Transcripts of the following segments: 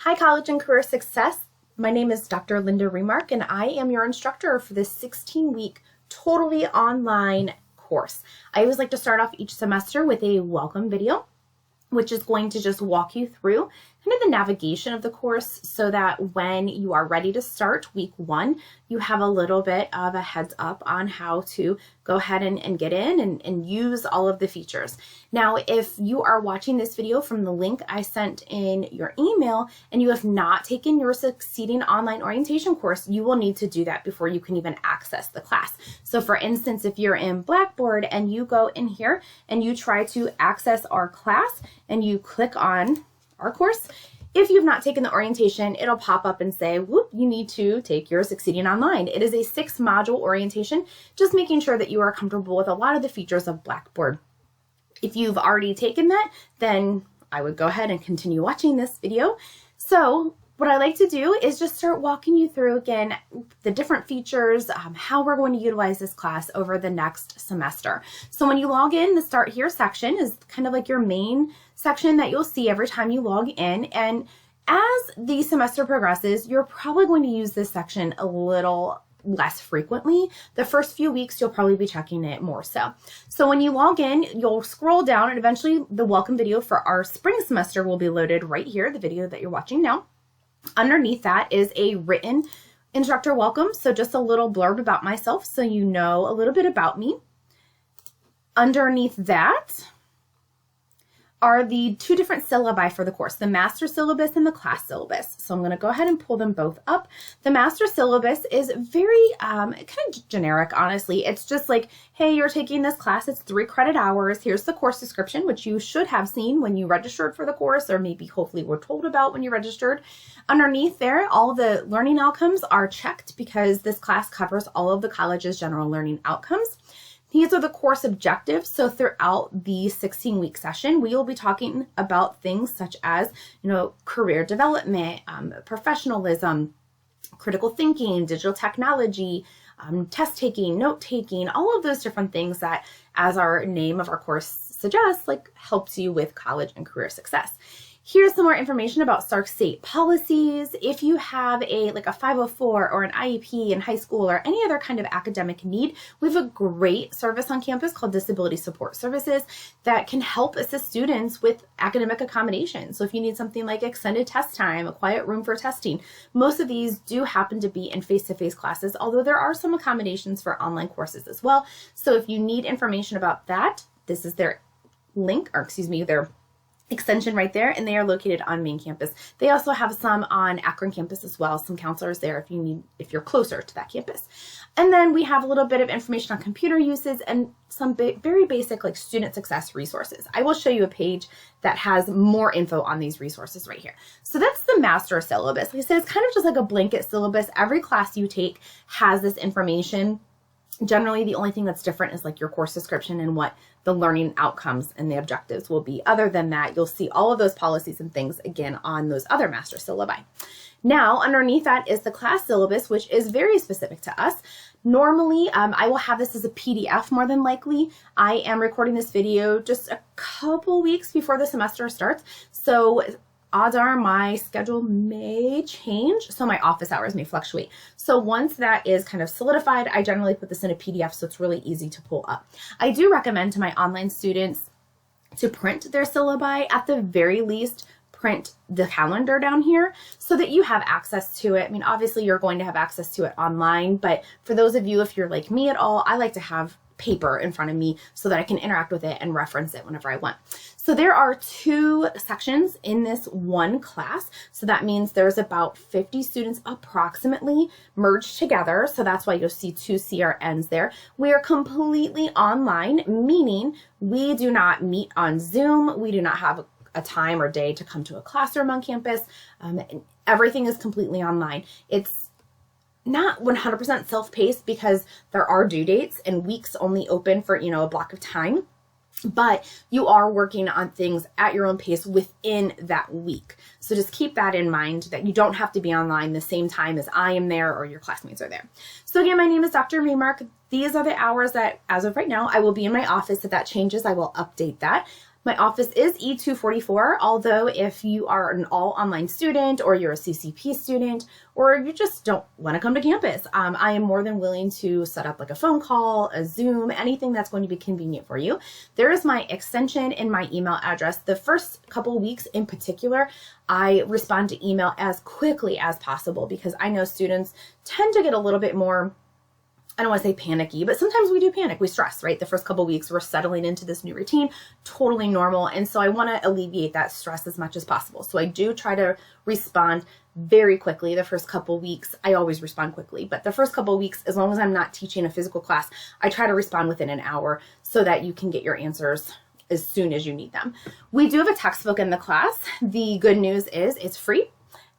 Hi, college and career success. My name is Dr. Linda Remark, and I am your instructor for this 16-week totally online course. I always like to start off each semester with a welcome video, which is going to just walk you through kind of the navigation of the course so that when you are ready to start week one, you have a little bit of a heads up on how to go ahead and get in and use all of the features. Now, if you are watching this video from the link I sent in your email and you have not taken your Succeeding Online Orientation course, you will need to do that before you can even access the class. So for instance, if you're in Blackboard and you go in here and you try to access our class and you click on our course, if you've not taken the orientation, it'll pop up and say, whoop, you need to take your Succeeding Online. It is a 6-module orientation, just making sure that you are comfortable with a lot of the features of Blackboard. If you've already taken that, then I would go ahead and continue watching this video. So what I like to do is just start walking you through again the different features, how we're going to utilize this class over the next semester. So when you log in, the Start Here section is kind of like your main section that you'll see every time you log in. And as the semester progresses, you're probably going to use this section a little less frequently. The first few weeks, you'll probably be checking it more so. So when you log in, you'll scroll down and eventually the welcome video for our spring semester will be loaded right here, the video that you're watching now. Underneath that is a written instructor welcome. So just a little blurb about myself so you know a little bit about me. Underneath that are the two different syllabi for the course, the master syllabus and the class syllabus. So I'm going to go ahead and pull them both up. The master syllabus is very kind of generic, honestly. It's just like, hey, you're taking this class, it's 3 credit hours. Here's the course description, which you should have seen when you registered for the course, or maybe hopefully were told about when you registered. Underneath there, all the learning outcomes are checked because this class covers all of the college's general learning outcomes. These are the course objectives. So throughout the 16-week session, we will be talking about things such as, career development, professionalism, critical thinking, digital technology, test taking, note taking, all of those different things that, as our name of our course suggests, helps you with college and career success. Here's some more information about Sark State policies. If you have a 504 or an IEP in high school or any other kind of academic need, we have a great service on campus called Disability Support Services that can help assist students with academic accommodations. So if you need something like extended test time, a quiet room for testing, most of these do happen to be in face-to-face classes, although there are some accommodations for online courses as well. So if you need information about that, this is their link, or excuse me, their extension right there, and they are located on main campus. They also have some on Akron campus as well, some counselors there if you're closer to that campus. And then we have a little bit of information on computer uses and some very basic student success resources. I will show you a page that has more info on these resources right here. So that's the master syllabus. Like I said, it's kind of just like a blanket syllabus. Every class you take has this information. Generally, the only thing that's different is your course description and what the learning outcomes and the objectives will be. Other than that, you'll see all of those policies and things again on those other master syllabi. Now, underneath that is the class syllabus, which is very specific to us. Normally, I will have this as a PDF more than likely. I am recording this video just a couple weeks before the semester starts. So odds are my schedule may change, so my office hours may fluctuate. So once that is kind of solidified, I generally put this in a PDF so it's really easy to pull up. I do recommend to my online students to print their syllabi, at the very least, print the calendar down here so that you have access to it. I mean, obviously you're going to have access to it online, but for those of you, if you're like me at all, I like to have paper in front of me so that I can interact with it and reference it whenever I want. So there are 2 sections in this one class. So that means there's about 50 students approximately merged together. So that's why you'll see 2 CRNs there. We are completely online, meaning we do not meet on Zoom. We do not have a time or day to come to a classroom on campus. Everything is completely online. It's not 100% self-paced because there are due dates and weeks only open for, a block of time, but you are working on things at your own pace within that week. So just keep that in mind, that you don't have to be online the same time as I am there or your classmates are there. So again, my name is Dr. Remark. These are the hours that, as of right now, I will be in my office. If that changes, I will update that. My office is E244, although if you are an all online student or you're a CCP student or you just don't want to come to campus, I am more than willing to set up like a phone call, a Zoom, anything that's going to be convenient for you. There is my extension and my email address. The first couple of weeks in particular, I respond to email as quickly as possible because I know students tend to get a little bit more, I don't want to say panicky, but sometimes we do panic. We stress, right? The first couple of weeks, we're settling into this new routine, totally normal. And so I want to alleviate that stress as much as possible. So I do try to respond very quickly. The first couple of weeks, I always respond quickly, but the first couple of weeks, as long as I'm not teaching a physical class, I try to respond within an hour so that you can get your answers as soon as you need them. We do have a textbook in the class. The good news is it's free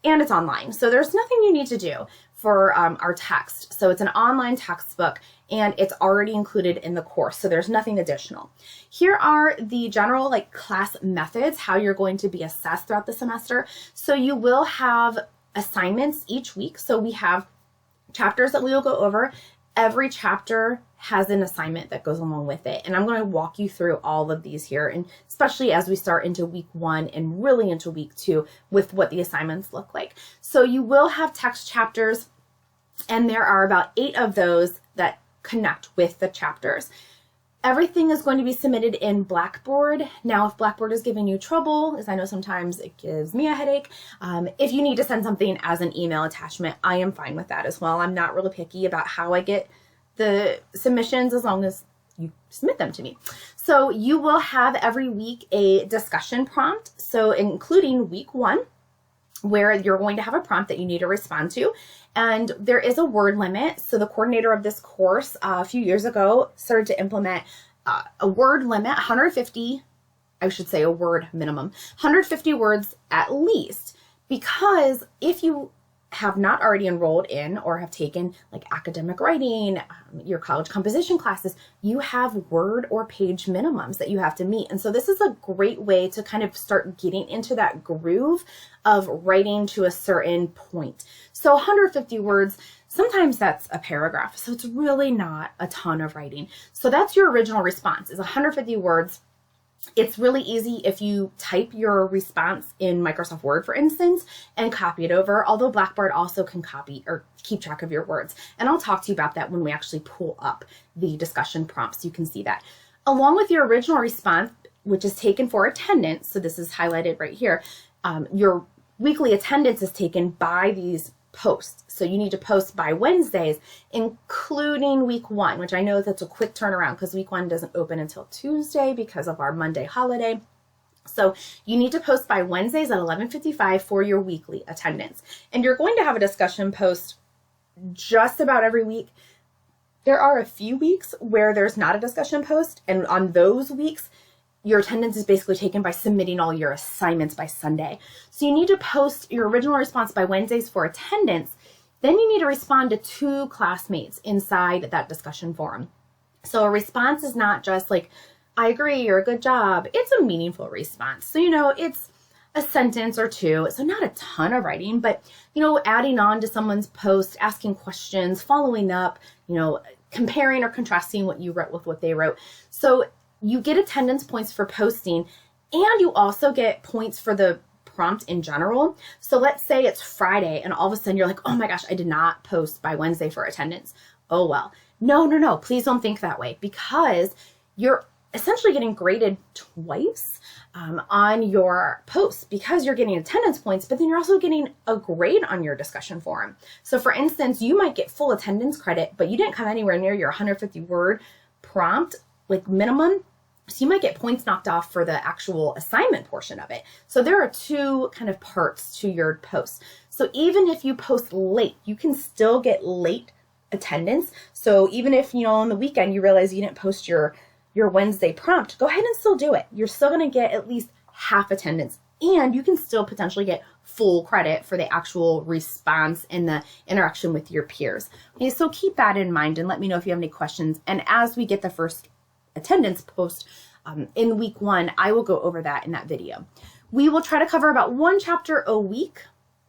and it's online. So there's nothing you need to do for our text. So it's an online textbook and it's already included in the course. So there's nothing additional. Here are the general like class methods, how you're going to be assessed throughout the semester. So you will have assignments each week. So we have chapters that we will go over. Every chapter has an assignment that goes along with it. And I'm going to walk you through all of these here, and especially as we start into week 1 and really into week 2 with what the assignments look like. So you will have text chapters, and there are about 8 of those that connect with the chapters. Everything is going to be submitted in Blackboard. Now, if Blackboard is giving you trouble, as I know sometimes it gives me a headache, if you need to send something as an email attachment, I am fine with that as well. I'm not really picky about how I get the submissions as long as you submit them to me. So you will have every week a discussion prompt, so including week 1, where you're going to have a prompt that you need to respond to. And there is a word limit. So the coordinator of this course a few years ago started to implement a word limit, 150, I should say a word minimum, 150 words at least, because if you have not already enrolled in or have taken like academic writing, your college composition classes, you have word or page minimums that you have to meet. And so this is a great way to kind of start getting into that groove of writing to a certain point. So 150 words, sometimes that's a paragraph. So it's really not a ton of writing. So that's your original response, is 150 words. It's really easy if you type your response in Microsoft Word, for instance, and copy it over, although Blackboard also can copy or keep track of your words. And I'll talk to you about that when we actually pull up the discussion prompts. You can see that. Along with your original response, which is taken for attendance, so this is highlighted right here, your weekly attendance is taken by these posts. So you need to post by Wednesdays, including week 1, which I know that's a quick turnaround because week 1 doesn't open until Tuesday because of our Monday holiday. So you need to post by Wednesdays at 11:55 for your weekly attendance. And you're going to have a discussion post just about every week. There are a few weeks where there's not a discussion post, and on those weeks, your attendance is basically taken by submitting all your assignments by Sunday. So you need to post your original response by Wednesdays for attendance. Then you need to respond to 2 classmates inside that discussion forum. So a response is not just like, I agree, or a good job. It's a meaningful response. So, it's a sentence or 2. So not a ton of writing, but, adding on to someone's post, asking questions, following up, comparing or contrasting what you wrote with what they wrote. So you get attendance points for posting, and you also get points for the prompt in general. So let's say it's Friday and all of a sudden you're like, oh my gosh, I did not post by Wednesday for attendance. Oh, well, no, please don't think that way, because you're essentially getting graded twice on your post, because you're getting attendance points, but then you're also getting a grade on your discussion forum. So for instance, you might get full attendance credit, but you didn't come anywhere near your 150 word prompt, like minimum. So you might get points knocked off for the actual assignment portion of it. So there are 2 kind of parts to your post. So even if you post late, you can still get late attendance. So even if, on the weekend you realize you didn't post your Wednesday prompt, go ahead and still do it. You're still going to get at least half attendance, and you can still potentially get full credit for the actual response and the interaction with your peers. Okay, so keep that in mind and let me know if you have any questions. And as we get the first attendance post in week 1, I will go over that in that video. We will try to cover about 1 chapter a week,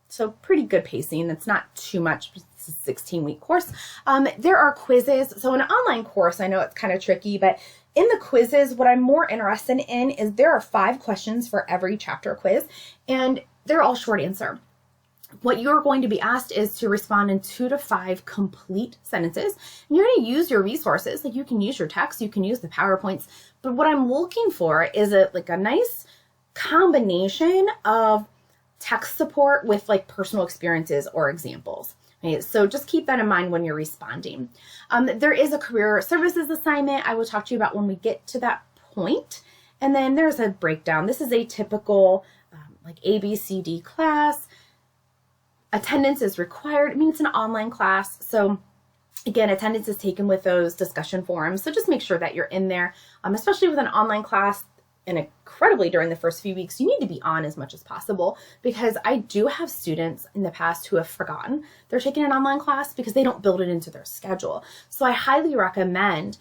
so pretty good pacing. It's not too much. It's a 16-week course. There are quizzes. So an online course, I know it's kind of tricky, but In the quizzes, what I'm more interested in is there are 5 questions for every chapter quiz, and they're all short answer. What you're going to be asked is to respond in 2 to 5 complete sentences. And you're going to use your resources. Like you can use your text, you can use the PowerPoints. But what I'm looking for is a nice combination of text support with like personal experiences or examples. Okay, so just keep that in mind when you're responding. There is a career services assignment I will talk to you about when we get to that point. And then there's a breakdown. This is a typical like ABCD class. Attendance is required. I mean, it's an online class. So again, attendance is taken with those discussion forums. So just make sure that you're in there, especially with an online class. And incredibly during the first few weeks, you need to be on as much as possible, because I do have students in the past who have forgotten they're taking an online class because they don't build it into their schedule. So I highly recommend,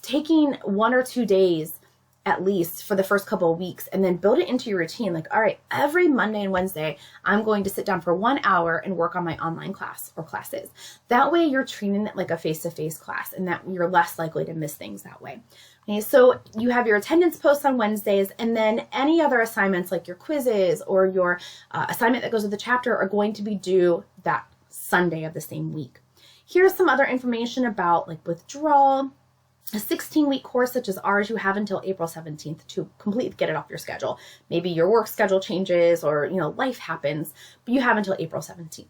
taking 1 or 2 days at least for the first couple of weeks and then build it into your routine. Like, all right, every Monday and Wednesday, I'm going to sit down for 1 hour and work on my online class or classes. That way you're treating it like a face-to-face class, and that you're less likely to miss things that way. Okay, so you have your attendance posts on Wednesdays, and then any other assignments like your quizzes or your assignment that goes with the chapter are going to be due that Sunday of the same week. Here's some other information about like withdrawal. A 16-week course such as ours, you have until April 17th to completely get it off your schedule. Maybe your work schedule changes or, life happens, but you have until April 17th.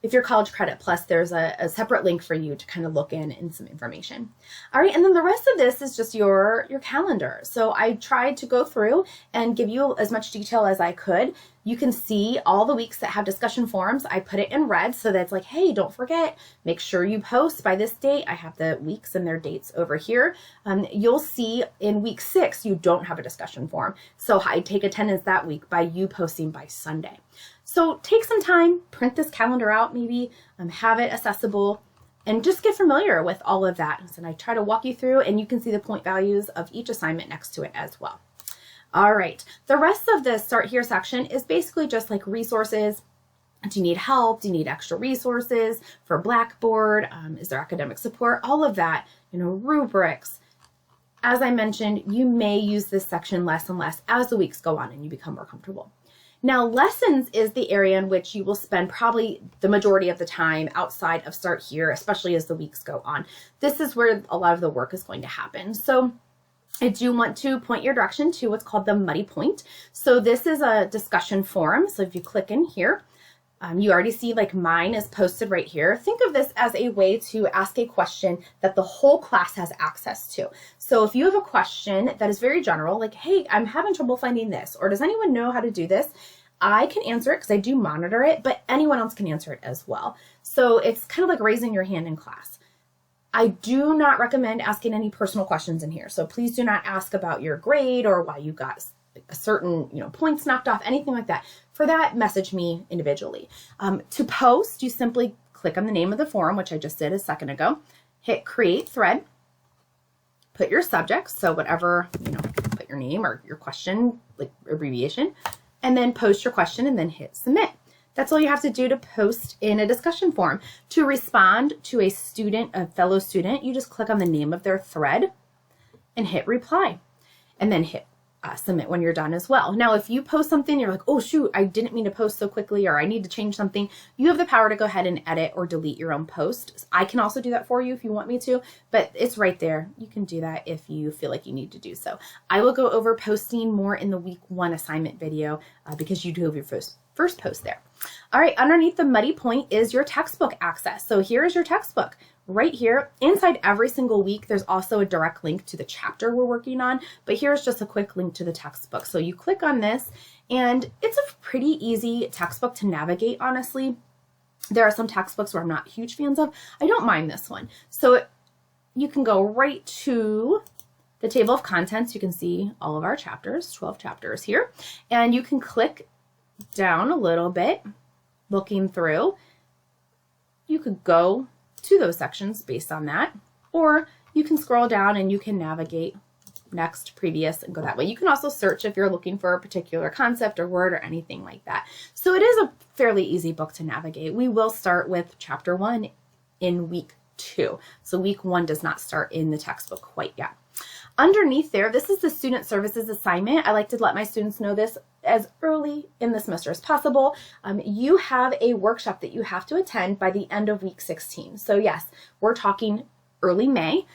If you're College Credit Plus, there's a separate link for you to kind of look in some information. All right, and then the rest of this is just your calendar. So I tried to go through and give you as much detail as I could. You can see all the weeks that have discussion forums. I put it in red so that it's like, hey, don't forget, make sure you post by this date. I have the weeks and their dates over here. You'll see in week 6, you don't have a discussion forum. So I take attendance that week by you posting by Sunday. So take some time, print this calendar out maybe, have it accessible, and just get familiar with all of that. And I try to walk you through, and you can see the point values of each assignment next to it as well. All right, the rest of the Start Here section is basically just like resources. Do you need help? Do you need extra resources for Blackboard? Is there academic support? All of that, rubrics. As I mentioned, you may use this section less and less as the weeks go on and you become more comfortable. Now, lessons is the area in which you will spend probably the majority of the time outside of Start Here, especially as the weeks go on. This is where a lot of the work is going to happen. So I do want to point your direction to what's called the Muddy Point. So this is a discussion forum. So if you click in here, you already see like mine is posted right here. Think of this as a way to ask a question that the whole class has access to. So if you have a question that is very general, like, hey, I'm having trouble finding this, or does anyone know how to do this? I can answer it because I do monitor it, but anyone else can answer it as well. So it's kind of like raising your hand in class. I do not recommend asking any personal questions in here. So please do not ask about your grade or why you got a certain, points knocked off, anything like that. For that, message me individually. To post, you simply click on the name of the forum, which I just did a second ago, hit create thread, put your subject, so whatever, put your name or your question, like abbreviation, and then post your question and then hit submit. That's all you have to do to post in a discussion forum. To respond to a fellow student, you just click on the name of their thread and hit reply, and then hit submit when you're done as well. Now, if you post something, you're like, oh shoot, I didn't mean to post so quickly, or I need to change something, you have the power to go ahead and edit or delete your own post. I can also do that for you if you want me to, but it's right there. You can do that if you feel like you need to do so. I will go over posting more in the week 1 assignment video because you do have your first post there. All right, underneath the Muddy Point is your textbook access. So here's your textbook. Right here, inside every single week, there's also a direct link to the chapter we're working on, but here's just a quick link to the textbook. So you click on this, and it's a pretty easy textbook to navigate, honestly. There are some textbooks where I'm not huge fans of. I don't mind this one. So you can go right to the table of contents. You can see all of our chapters, 12 chapters here, and you can click down a little bit, looking through. You could go to those sections based on that, or you can scroll down and you can navigate next, previous, and go that way. You can also search if you're looking for a particular concept or word or anything like that. So it is a fairly easy book to navigate. We will start with chapter 1 in week 2. So week 1 does not start in the textbook quite yet. Underneath there, this is the student services assignment. I like to let my students know this as early in the semester as possible. You have a workshop that you have to attend by the end of week 16. So yes, we're talking early May.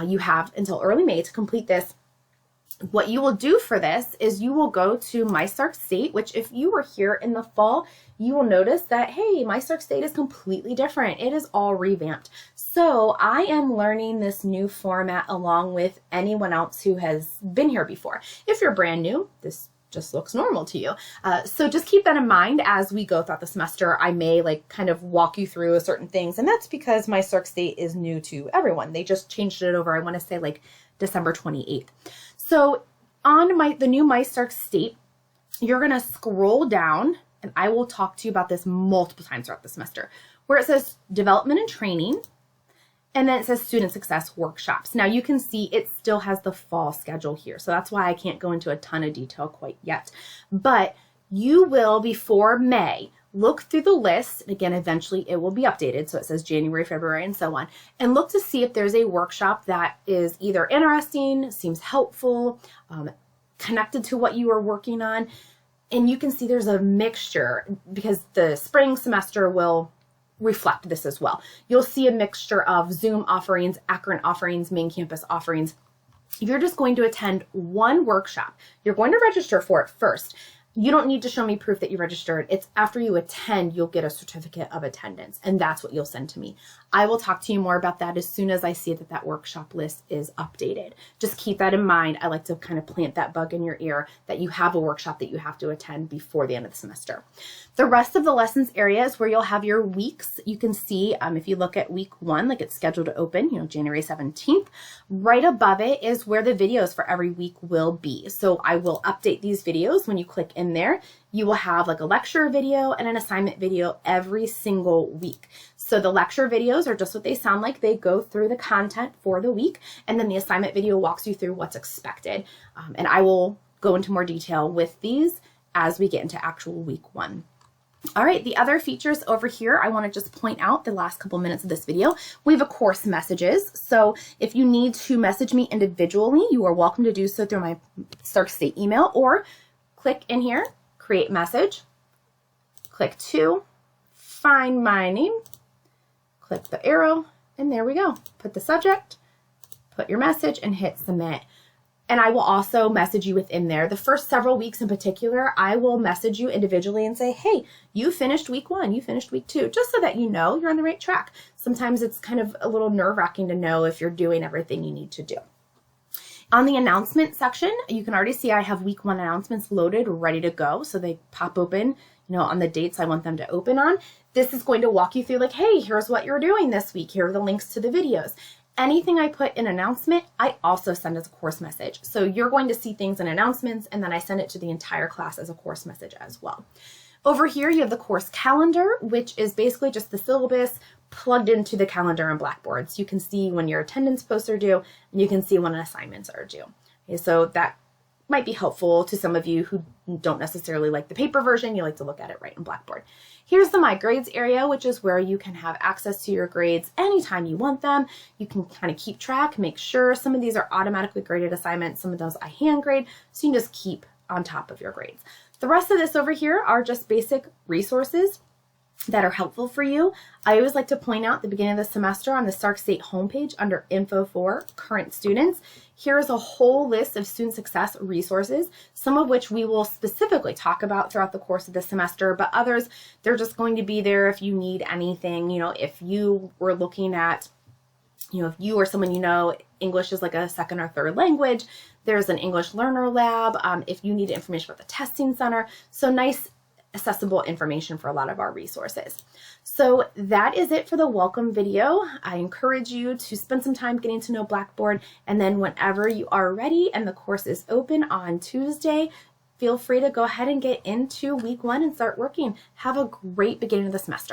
You have until early May to complete this. What you will do for this is you will go to MyStark State, which if you were here in the fall, you will notice that, hey, MyStark State is completely different. It is all revamped. So I am learning this new format along with anyone else who has been here before. If you're brand new, this just looks normal to you. So just keep that in mind as we go throughout the semester. I may like kind of walk you through certain things, and that's because MyStark State is new to everyone. They just changed it over, I want to say like December 28th. So on the new MyStark State, you're going to scroll down, and I will talk to you about this multiple times throughout the semester, where it says development and training, and then it says student success workshops. Now you can see it still has the fall schedule here. So that's why I can't go into a ton of detail quite yet. But you will, before May, look through the list. And again, eventually it will be updated. So it says January, February, and so on. And look to see if there's a workshop that is either interesting, seems helpful, connected to what you are working on. And you can see there's a mixture because the spring semester will reflect this as well. You'll see a mixture of Zoom offerings, Akron offerings, main campus offerings. You're just going to attend one workshop. You're going to register for it first. You don't need to show me proof that you registered. It's after you attend, you'll get a certificate of attendance, and that's what you'll send to me. I will talk to you more about that as soon as I see that that workshop list is updated. Just keep that in mind. I like to kind of plant that bug in your ear that you have a workshop that you have to attend before the end of the semester. The rest of the lessons areas where you'll have your weeks, you can see if you look at week 1, like it's scheduled to open, January 17th, right above it is where the videos for every week will be. So I will update these videos. When you click in there, you will have like a lecture video and an assignment video every single week. So the lecture videos are just what they sound like. They go through the content for the week, and then the assignment video walks you through what's expected. And I will go into more detail with these as we get into actual week 1. All right, the other features over here, I want to just point out the last couple minutes of this video. We have a course messages. So if you need to message me individually, you are welcome to do so through my Stark State email, or click in here, create message, click to, find my name, click the arrow, and there we go. Put the subject, put your message, and hit submit. And I will also message you within there. The first several weeks in particular, I will message you individually and say, hey, you finished week 1, you finished week 2, just so that you know you're on the right track. Sometimes it's kind of a little nerve-wracking to know if you're doing everything you need to do. On the announcement section, you can already see I have week 1 announcements loaded, ready to go. So they pop open, on the dates I want them to open on. This is going to walk you through like, hey, here's what you're doing this week. Here are the links to the videos. Anything I put in announcement, I also send as a course message. So you're going to see things in announcements, and then I send it to the entire class as a course message as well. Over here, you have the course calendar, which is basically just the syllabus plugged into the calendar on Blackboard. So you can see when your attendance posts are due, and you can see when assignments are due. Okay, so that might be helpful to some of you who don't necessarily like the paper version. You like to look at it right in Blackboard. Here's the My Grades area, which is where you can have access to your grades anytime you want them. You can kind of keep track, make sure. Some of these are automatically graded assignments. Some of those I hand grade, so you can just keep on top of your grades. The rest of this over here are just basic resources that are helpful for you. I always like to point out at the beginning of the semester on the Stark State homepage under Info for Current Students, here's a whole list of student success resources, some of which we will specifically talk about throughout the course of the semester, but others, they're just going to be there if you need anything. If you were looking at, if you or someone English is like a second or third language, there's an English Learner Lab. If you need information about the testing center, so nice accessible information for a lot of our resources. So that is it for the welcome video. I encourage you to spend some time getting to know Blackboard, and then whenever you are ready and the course is open on Tuesday, feel free to go ahead and get into week 1 and start working. Have a great beginning of the semester.